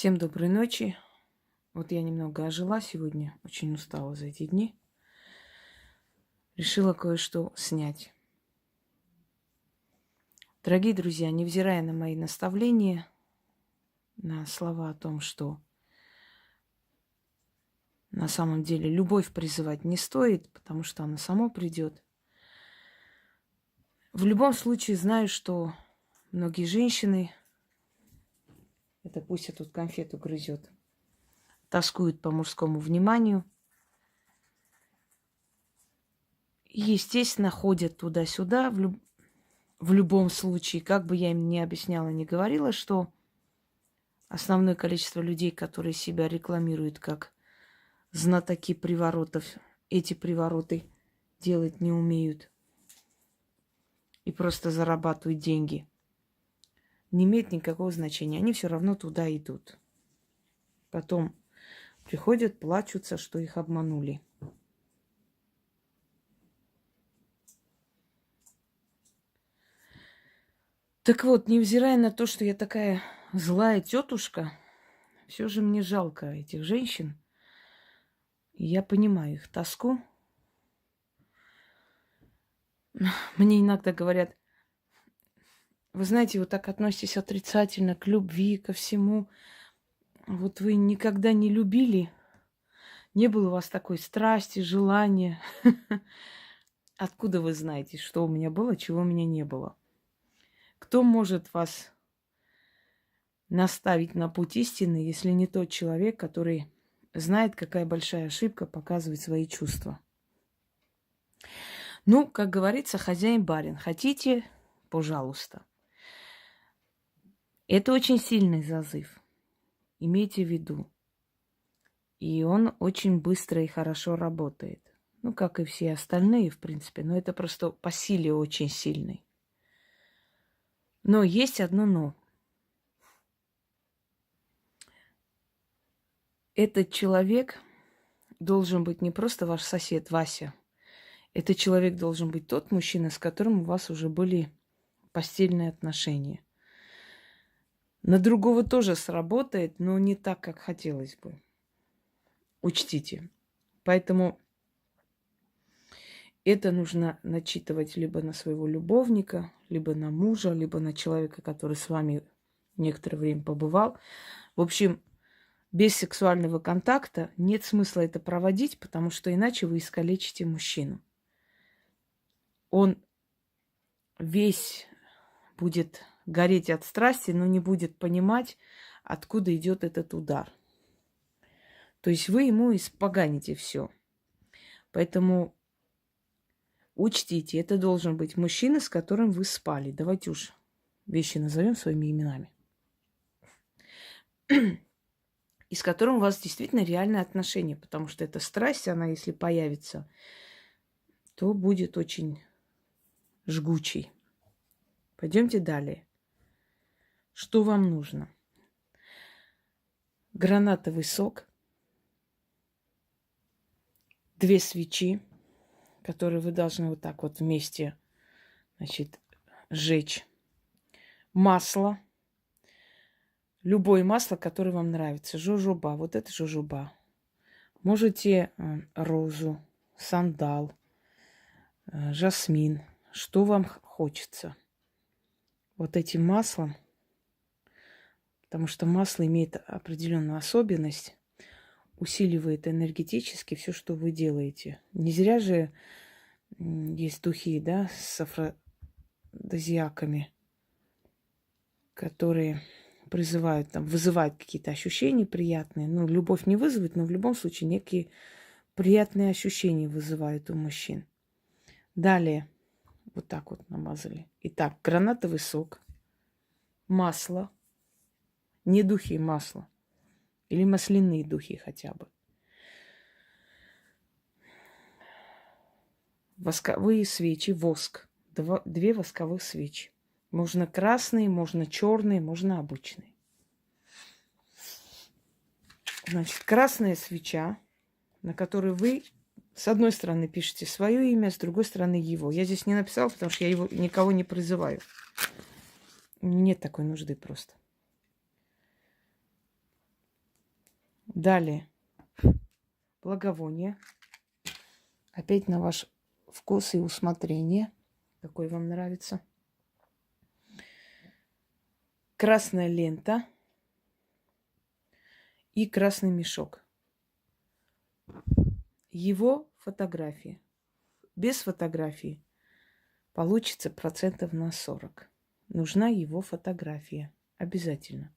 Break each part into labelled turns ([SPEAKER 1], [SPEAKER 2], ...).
[SPEAKER 1] Всем доброй ночи. Вот я немного ожила сегодня, очень устала за эти дни. Решила кое-что снять. Дорогие друзья, невзирая на мои наставления, на слова о том, что на самом деле любовь призывать не стоит, потому что она сама придет. В любом случае знаю, что многие женщины, это пусть я тут конфету грызет, тоскуют по мужскому вниманию. И, естественно, ходят туда-сюда. В любом случае, как бы я им ни объясняла, ни говорила, что основное количество людей, которые себя рекламируют как знатоки приворотов, эти привороты делать не умеют и просто зарабатывают деньги, не имеет никакого значения. Они все равно туда идут. Потом приходят, плачутся, что их обманули. Так вот, невзирая на то, что я такая злая тетушка, все же мне жалко этих женщин. И я понимаю их тоску. Мне иногда говорят: вы знаете, вы так относитесь отрицательно к любви, ко всему. Вот вы никогда не любили, не было у вас такой страсти, желания. Откуда вы знаете, что у меня было, чего у меня не было? Кто может вас наставить на путь истины, если не тот человек, который знает, какая большая ошибка показывать свои чувства? Ну, как говорится, хозяин-барин. Хотите, пожалуйста. Это очень сильный зазыв. Имейте в виду. И он очень быстро и хорошо работает. Ну, как и все остальные, в принципе. Но это просто по силе очень сильный. Но есть одно но. Этот человек должен быть не просто ваш сосед Вася. Этот человек должен быть тот мужчина, с которым у вас уже были постельные отношения. На другого тоже сработает, но не так, как хотелось бы. Учтите. Поэтому это нужно начитывать либо на своего любовника, либо на мужа, либо на человека, который с вами некоторое время побывал. В общем, без сексуального контакта нет смысла это проводить, потому что иначе вы искалечите мужчину. Он весь будет гореть от страсти, но не будет понимать, откуда идет этот удар. То есть вы ему испоганите все. Поэтому учтите, это должен быть мужчина, с которым вы спали. Давайте уж вещи назовем своими именами. И с которым у вас действительно реальные отношения. Потому что эта страсть, она если появится, то будет очень жгучей. Пойдемте далее. Что вам нужно? Гранатовый сок, 2 свечи, которые вы должны вот так вот вместе, значит, сжечь. Масло. Любое масло, которое вам нравится. Жожоба. Вот это жожоба. Можете розу, сандал, жасмин. Что вам хочется. Вот этим маслом. Потому что масло имеет определенную особенность. Усиливает энергетически все, что вы делаете. Не зря же есть духи, да, с афродизиаками, которые призывают, там, вызывают какие-то ощущения приятные. Ну, любовь не вызовет, но в любом случае некие приятные ощущения вызывают у мужчин. Далее. Вот так вот намазали. Итак, гранатовый сок, масло, не духи, масло. Или масляные духи хотя бы. Восковые свечи, воск. 2 восковых свечи. Можно красные, можно черные, можно обычные. Значит, красная свеча, на которой вы с одной стороны пишете свое имя, с другой стороны его. Я здесь не написала, потому что я его никого не призываю. Нет такой нужды просто. Далее. Благовоние. Опять на ваш вкус и усмотрение. Какой вам нравится. Красная лента и красный мешок. Его фотографии. Без фотографии получится процентов на 40. Нужна его фотография. Обязательно.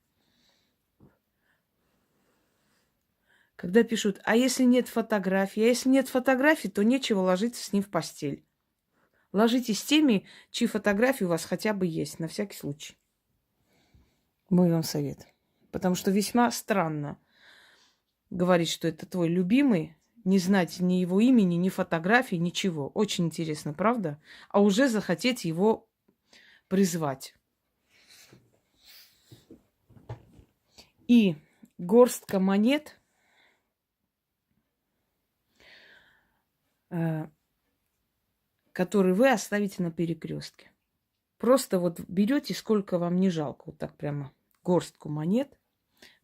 [SPEAKER 1] Когда пишут, а если нет фотографии? А если нет фотографий, то нечего ложиться с ним в постель. Ложитесь с теми, чьи фотографии у вас хотя бы есть, на всякий случай. Мой вам совет. Потому что весьма странно говорить, что это твой любимый, не знать ни его имени, ни фотографии, ничего. Очень интересно, правда? А уже захотеть его призвать. И горстка монет, которые вы оставите на перекрестке. Просто вот берете, сколько вам не жалко. Вот так прямо горстку монет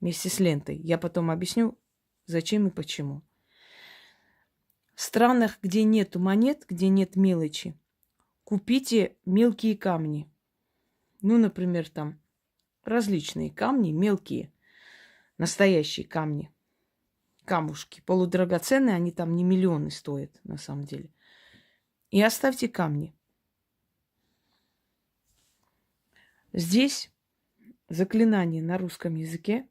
[SPEAKER 1] вместе с лентой. Я потом объясню, зачем и почему. В странах, где нету монет, где нет мелочи, купите мелкие камни. Ну, например, там различные камни, мелкие, настоящие камни. Камушки полудрагоценные, они там не миллионы стоят на самом деле. И оставьте камни. Здесь заклинание на русском языке.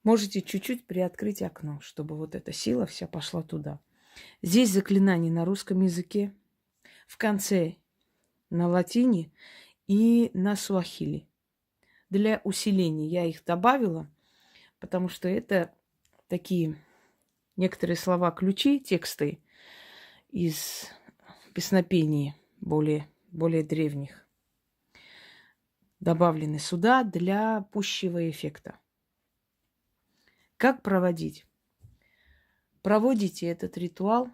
[SPEAKER 1] Можете чуть-чуть приоткрыть окно, чтобы вот эта сила вся пошла туда. Здесь заклинание на русском языке. В конце на латине и на суахили. Для усиления я их добавила, потому что это такие некоторые слова-ключи, тексты из песнопений более древних. Добавлены сюда для пущего эффекта. Как проводить? Проводите этот ритуал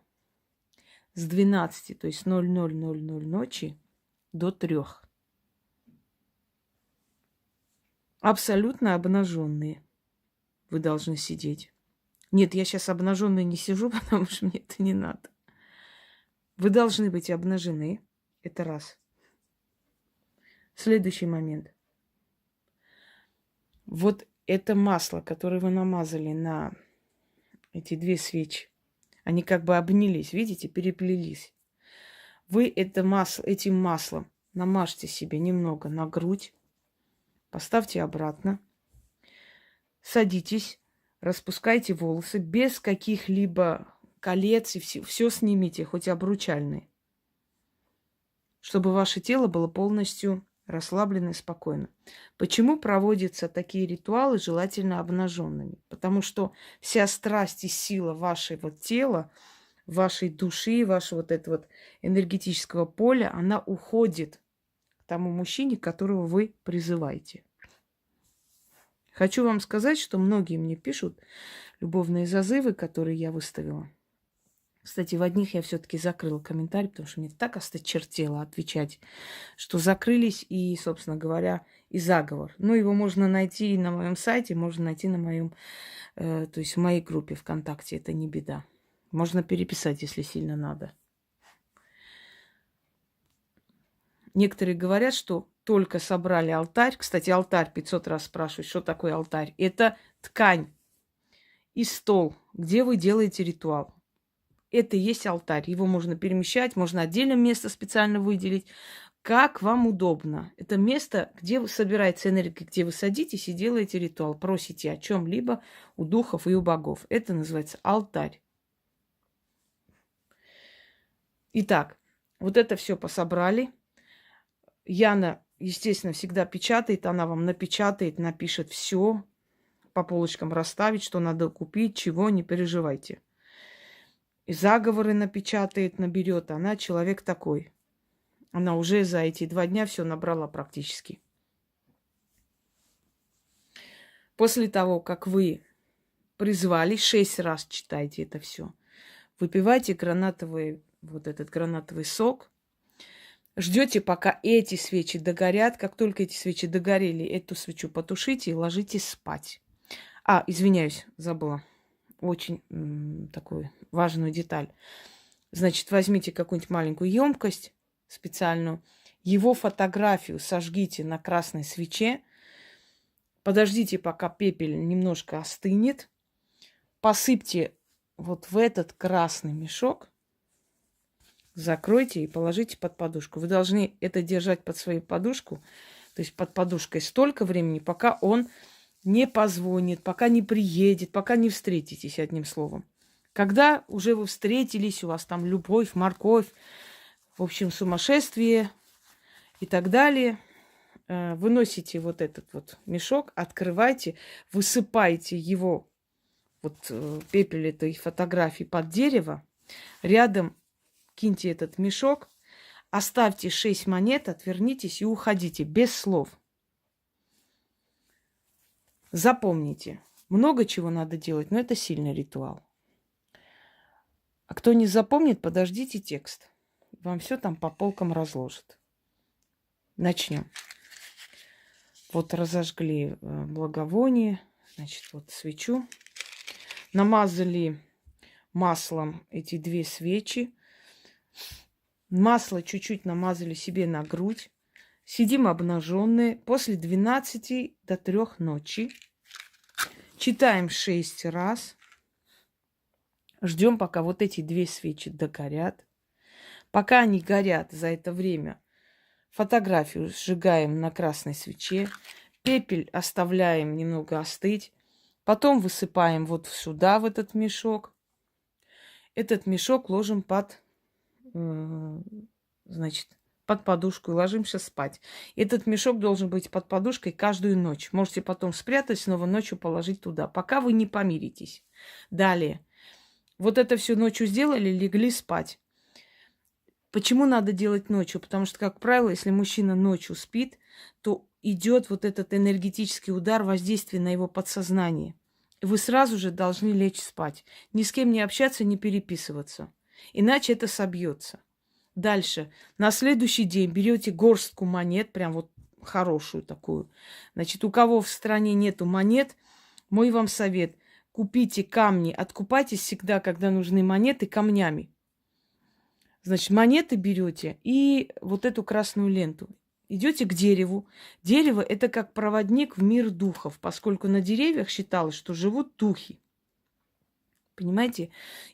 [SPEAKER 1] с 12, то есть 00:00 ночи до 3. Абсолютно обнаженные вы должны сидеть. Нет, я сейчас обнаженной не сижу, потому что мне это не надо. Вы должны быть обнажены. Это раз. Следующий момент. Вот это масло, которое вы намазали на эти 2 свечи, они как бы обнялись, видите, переплелись. Вы этим маслом намажьте себе немного на грудь, поставьте обратно, садитесь, распускайте волосы без каких-либо колец и все снимите, хоть обручальные, чтобы ваше тело было полностью расслабленно и спокойно. Почему проводятся такие ритуалы, желательно обнаженными? Потому что вся страсть и сила вашего тела, вашей души, вашего вот этого вот энергетического поля, она уходит к тому мужчине, которого вы призываете. Хочу вам сказать, что многие мне пишут любовные зазывы, которые я выставила. Кстати, в одних я все-таки закрыла комментарий, потому что мне так осточертело отвечать, что закрылись и, собственно говоря, и заговор. Ну, его можно найти и на моем сайте, можно найти на моем, то есть в моей группе ВКонтакте, это не беда. Можно переписать, если сильно надо. Некоторые говорят, что только собрали алтарь. Кстати, алтарь 500 раз спрашивают, что такое алтарь. Это ткань и стол, где вы делаете ритуал. Это и есть алтарь. Его можно перемещать, можно отдельно место специально выделить. Как вам удобно. Это место, где собирается энергия, где вы садитесь и делаете ритуал. Просите о чем-либо у духов и у богов. Это называется алтарь. Итак, вот это все пособрали. Яна, естественно, всегда печатает. Она вам напечатает, напишет все, по полочкам расставить, что надо купить, чего, не переживайте. И заговоры напечатает, наберет. Она человек такой. Она уже за эти 2 дня все набрала практически. После того, как вы призвали, 6 раз читайте это все. Выпивайте вот этот гранатовый сок. Ждете, пока эти свечи догорят. Как только эти свечи догорели, эту свечу потушите и ложитесь спать. Извиняюсь, забыла. Очень такую важную деталь. Значит, возьмите какую-нибудь маленькую емкость специальную, его фотографию сожгите на красной свече, подождите, пока пепель немножко остынет, посыпьте вот в этот красный мешок, закройте и положите под подушку. Вы должны это держать под свою подушку, то есть под подушкой столько времени, пока он не позвонит, пока не приедет, пока не встретитесь, одним словом. Когда уже вы встретились, у вас там любовь, морковь, в общем, сумасшествие и так далее, выносите вот этот вот мешок, открывайте, высыпаете его, пепель этой фотографии под дерево, рядом киньте этот мешок, оставьте 6 монет, отвернитесь и уходите без слов. Запомните, много чего надо делать, но это сильный ритуал. А кто не запомнит, подождите текст. Вам все там по полкам разложат. Начнем. Вот разожгли благовоние, значит, вот свечу. Намазали маслом эти 2 свечи. Масло чуть-чуть намазали себе на грудь. Сидим обнаженные после 12 до 3 ночи. Читаем 6 раз. Ждем, пока вот эти 2 свечи догорят. Пока они горят, за это время фотографию сжигаем на красной свече. Пепель оставляем немного остыть. Потом высыпаем вот сюда, в этот мешок. Этот мешок ложим под подушку и ложимся спать. Этот мешок должен быть под подушкой каждую ночь. Можете потом спрятать, снова ночью положить туда, пока вы не помиритесь. Далее. Вот это все ночью сделали, легли спать. Почему надо делать ночью? Потому что, как правило, если мужчина ночью спит, то идет вот этот энергетический удар, воздействие на его подсознание. И вы сразу же должны лечь спать. Ни с кем не общаться, не переписываться. Иначе это собьется. Дальше. На следующий день берете горстку монет, прям вот хорошую такую. Значит, у кого в стране нету монет, мой вам совет. Купите камни, откупайтесь всегда, когда нужны монеты, камнями. Значит, монеты берете и вот эту красную ленту. Идете к дереву. Дерево – это как проводник в мир духов, поскольку на деревьях считалось, что живут духи. Понимаете?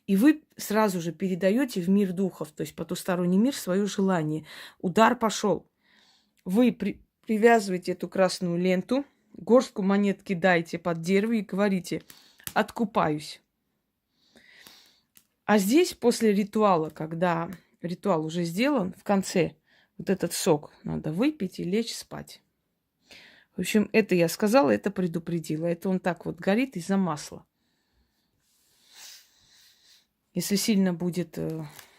[SPEAKER 1] И вы сразу же передаете в мир духов, то есть потусторонний мир, свое желание. Удар пошел. Вы привязываете эту красную ленту, горстку монет кидаете под дерево и говорите: «Откупаюсь». А здесь, после ритуала, когда ритуал уже сделан, в конце вот этот сок надо выпить и лечь спать. В общем, это я сказала, это предупредила. Это он так вот горит из-за масла. Если сильно будет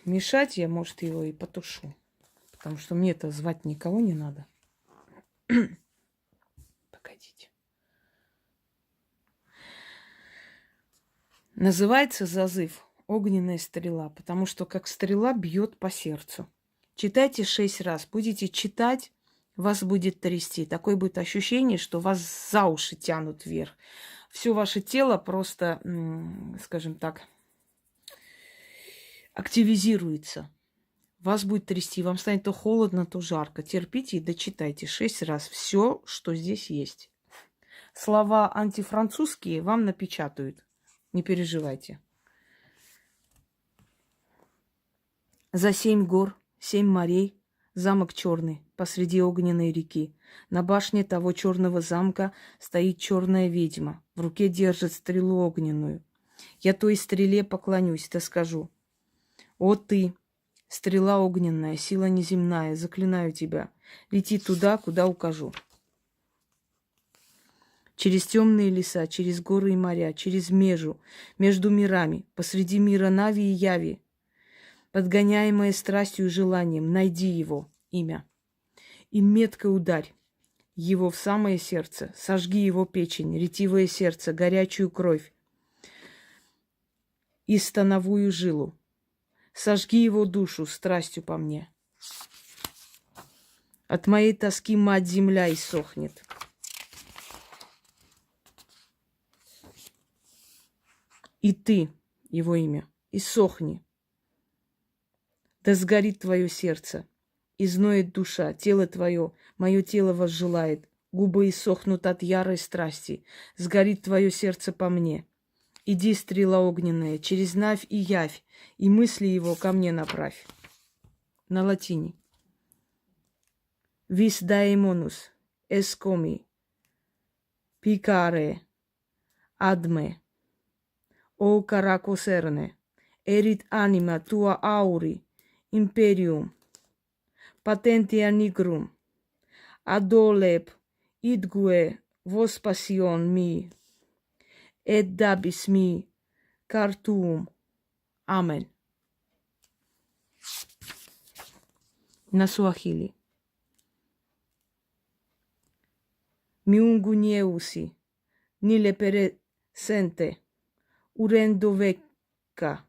[SPEAKER 1] мешать, я, может, его и потушу. Потому что мне-то звать никого не надо. Погодите. Называется зазыв «Огненная стрела», потому что как стрела бьет по сердцу. Читайте 6 раз. Будете читать, вас будет трясти. Такое будет ощущение, что вас за уши тянут вверх. Все ваше тело просто, скажем так, активизируется. Вас будет трясти, вам станет то холодно, то жарко. Терпите и дочитайте 6 раз все, что здесь есть. Слова антифранцузские вам напечатают. Не переживайте. За 7 гор, 7 морей, замок черный посреди огненной реки. На башне того черного замка стоит черная ведьма. В руке держит стрелу огненную. Я той стреле поклонюсь, да скажу: «О ты, стрела огненная, сила неземная, заклинаю тебя, лети туда, куда укажу». Через темные леса, через горы и моря, через межу, между мирами, посреди мира Нави и Яви, подгоняемая страстью и желанием, найди его имя и метко ударь его в самое сердце, сожги его печень, ретивое сердце, горячую кровь и становую жилу. Сожги его душу страстью по мне. От моей тоски мать земля иссохнет. И ты, его имя, иссохни. Да сгорит твое сердце, изноет душа, тело твое, мое тело возжелает, губы иссохнут от ярой страсти, сгорит твое сердце по мне. Иди, стрела огненная, через навь и явь, и мысли его ко мне направь. На латине. Vis daemonus escomi picare adme o caracoserne erit anima tua auri imperium patentia nigrum adoleb idgue vos passion mi et dabis mi cartuum. Амен. На суахили. Miunguneusi, nile peresente, urendo vecca,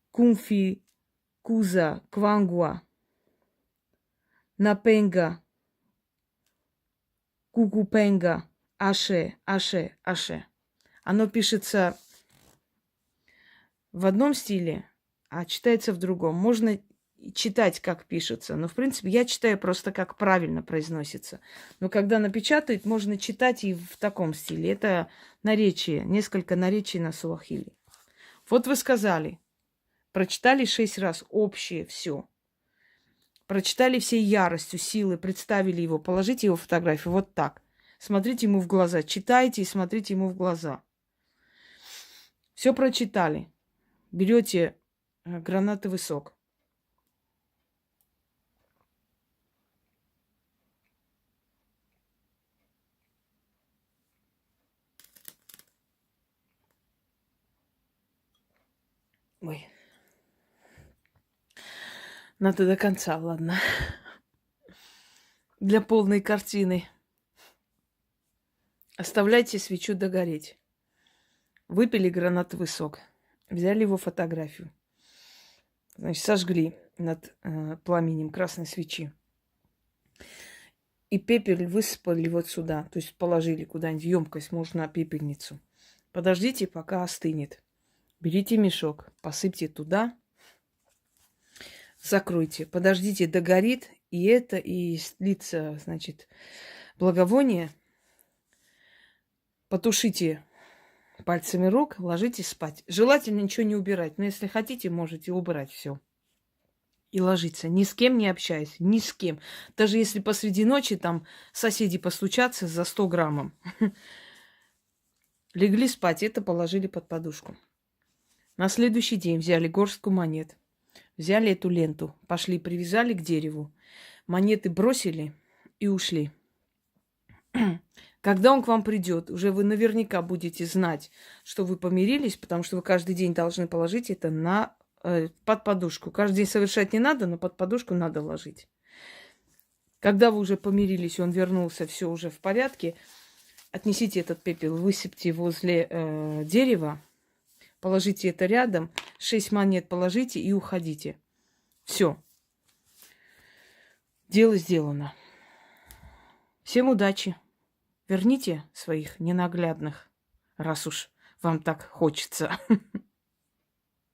[SPEAKER 1] cunfi, cusa, quangua, напенга, кукупенга, аше, аше, аше. Оно пишется в одном стиле, а читается в другом. Можно читать, как пишется. Но, в принципе, я читаю просто, как правильно произносится. Но когда напечатают, можно читать и в таком стиле. Это наречие, несколько наречий на суахили. Вот вы сказали, прочитали 6 раз общее все. Прочитали всей яростью, силой, представили его, положите его фотографию вот так. Смотрите ему в глаза, читайте и смотрите ему в глаза. Все прочитали. Берете гранатовый сок. Ой. Надо до конца, ладно. Для полной картины. Оставляйте свечу догореть. Выпили гранатовый сок. Взяли его фотографию. Значит, сожгли над пламенем красной свечи. И пепел высыпали вот сюда. То есть положили куда-нибудь в емкость, можно пепельницу. Подождите, пока остынет. Берите мешок, посыпьте туда, закройте. Подождите, догорит и это, и слится, значит, благовоние. Потушите пальцами рук, ложитесь спать. Желательно ничего не убирать. Но если хотите, можете убрать все. И ложиться. Ни с кем не общаясь. Ни с кем. Даже если посреди ночи там соседи постучатся за 100 граммом. Легли спать, это положили под подушку. На следующий день взяли горстку монет. Взяли эту ленту, пошли, привязали к дереву. Монеты бросили и ушли. Когда он к вам придет, уже вы наверняка будете знать, что вы помирились, потому что вы каждый день должны положить это под подушку. Каждый день совершать не надо, но под подушку надо ложить. Когда вы уже помирились, он вернулся, все уже в порядке, отнесите этот пепел, высыпьте возле дерева, положите это рядом, 6 монет положите и уходите. Все. Дело сделано. Всем удачи. Верните своих ненаглядных, раз уж вам так хочется.